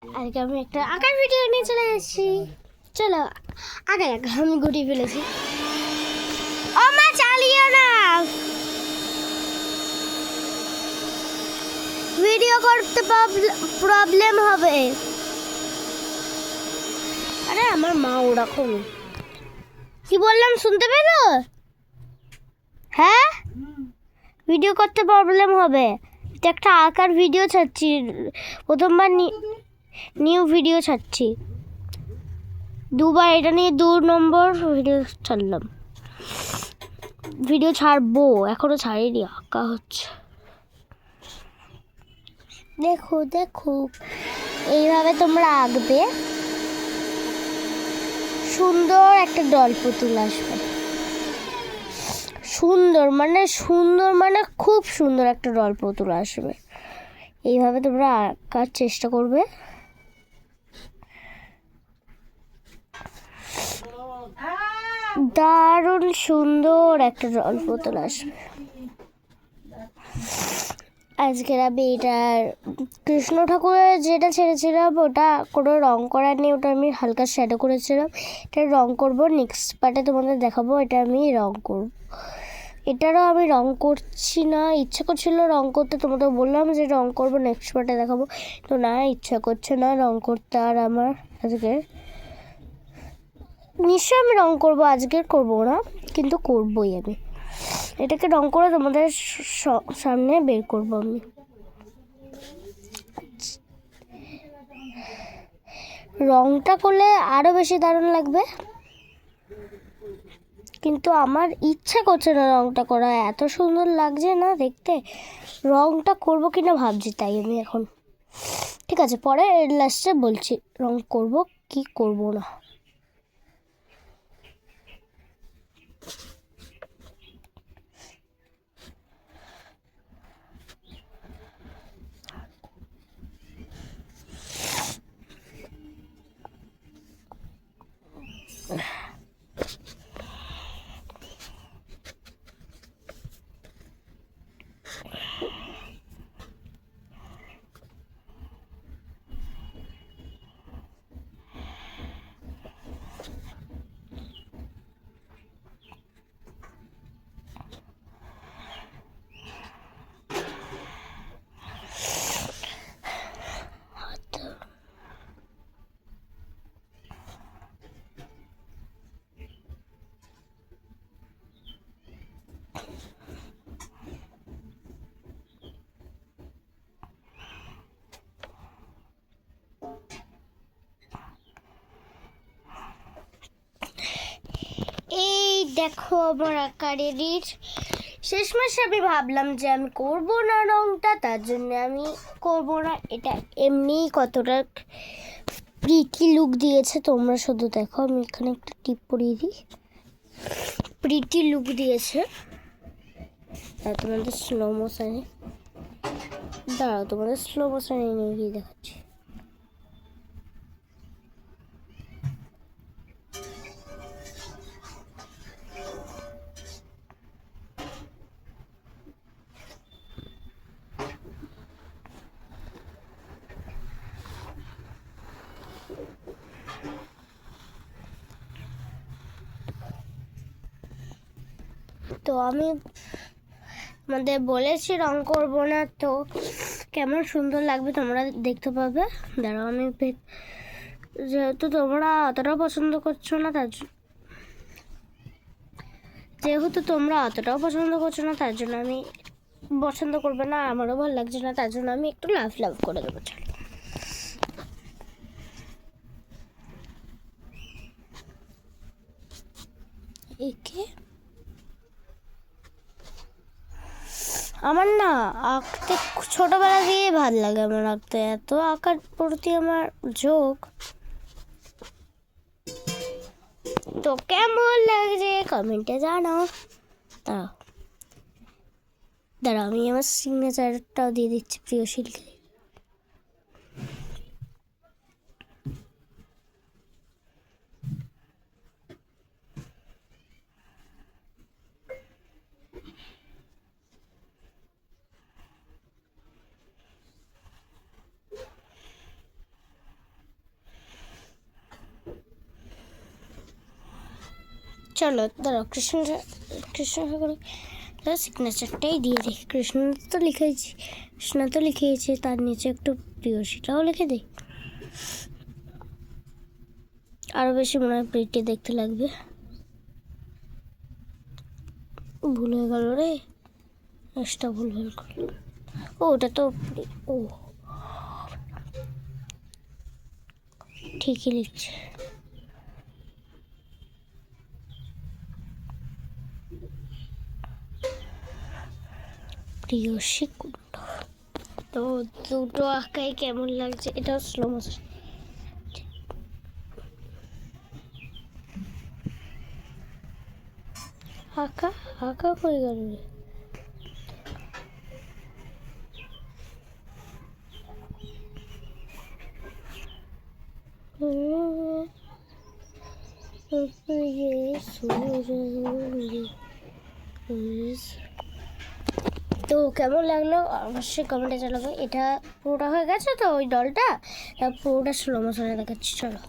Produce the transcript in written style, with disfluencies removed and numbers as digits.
আজকে আমি একটা আঁকার ভিডিও নিয়ে চলে এসেছি। চলো আঁকা আমি গুটিয়ে ফেলেছি। ও মা চালিও না, ভিডিও করতে প্রবলেম হবে। আরে আমার মা ওরকম, কি বললাম শুনতে পেলো? হ্যাঁ, ভিডিও করতে প্রবলেম হবে। এটা একটা আঁকার ভিডিও ছাড়ছি, প্রথমবার নিউ ভিডিও ছাড়ছি। দুবার এটা নিয়ে 2 নম্বর ভিডিও ছাড়লাম। ভিডিও ছাড়বো, এখনো ছাড়িনি, আঁকা হচ্ছে। দেখো দেখো, এইভাবে তোমরা আঁকবে, সুন্দর একটা ডল পুতুল আসবে। সুন্দর মানে খুব সুন্দর একটা ডল পুতুল আসবে। এইভাবে তোমরা আঁকার চেষ্টা করবে। দারুণ সুন্দর একটা ডল পুতুল আসবে। আজকের আমি এটার কৃষ্ণ ঠাকুরের যেটা ছেড়েছিলাম ওটা কোনো রং করার নেই, ওটা আমি হালকা শ্যাডো করেছিলাম। এটা রং করব, নেক্সট পার্টে তোমাদের দেখাবো। এটা আমি রং করব, এটারও আমি রং করছি না, ইচ্ছা করছিল রং করতে, তোমাদের বললাম যে রং করব নেক্সট পার্টে দেখাবো, তো না ইচ্ছা করছে না রং করতে। আর আমার আজকে নিশ্চয়ই আমি রং করব, আজকে করব না কিন্তু করবই আমি। এটাকে রং করে তোমাদের সামনে বের করব আমি। রংটা করলে আরো বেশি দারুণ লাগবে, কিন্তু আমার ইচ্ছা করছে না রংটা করা, এত সুন্দর লাগছে না দেখতে। রংটা করব কিনা ভাবছি, তাই আমি এখন, ঠিক আছে পরে লাস্টে বলছি রং করব কি করব না। এই দেখো আমার আঁকা রেডি। শেষমেশ আমি ভাবলাম যে আমি করব না রংটা, তার জন্য আমি করব না। এটা এমনিই কতটা প্রিটি লুক দিয়েছে, তোমরা শুধু দেখো। আমি এখানে একটা টিপ পরিয়ে দিই, প্রিটি লুক দিয়েছে। তোমাদের স্লো মোশনে দাঁড়াও, তোমাদের স্লো মোশনে নিয়ে গিয়ে দেখাচ্ছি। তো আমি আমাদের বলেছি রং করব না, তো কেমন সুন্দর লাগবে তোমরা দেখতে পাবে। দাঁড়াও আমি, যেহেতু তোমরা অতটাও পছন্দ করছো না তার জন্য আমি পছন্দ করবে না, আমারও ভালো লাগছে না, তার জন্য আমি একটু লাভ লাভ করে দেবো। চলো একে আমার না আঁকতে ছোটবেলা দিয়ে ভালো লাগে, আমার আঁকতে, এত আঁকার প্রতি আমার ঝোঁক। তো কেমন লাগছে কমেন্টে জানাও। দাঁড়াও আমি আমার সিগনেচারটাও দিয়ে দিচ্ছি, প্রিয় শিল্পী। চলো দাঁড়াও, কৃষ্ণ ঠাকুর সিগনেচারটাই দিয়ে দিই। কৃষ্ণ তো লিখেছি, তার নিচে একটু প্রিয়সীটাও লিখে দিই। আরও বেশি মনে হয় প্রিটি দেখতে লাগবে। ভুল হয়ে গেল রে, এসটা ভুল করলো। ও ওটা তো ও ঠিকই লিখছে। প্রিয়সী কুণ্ড। তো দুটো আঁকাই কেমন লাগছে, এটাও স্লো মোশন। আঁকা কই গেল রে? তো কেমন লাগলো অবশ্যই কমেন্টে জানাবে। এটা পুরোটা হয়ে গেছে তো, ওই ডলটা পুরোটা স্লো মোশনে দেখাচ্ছি, চলো।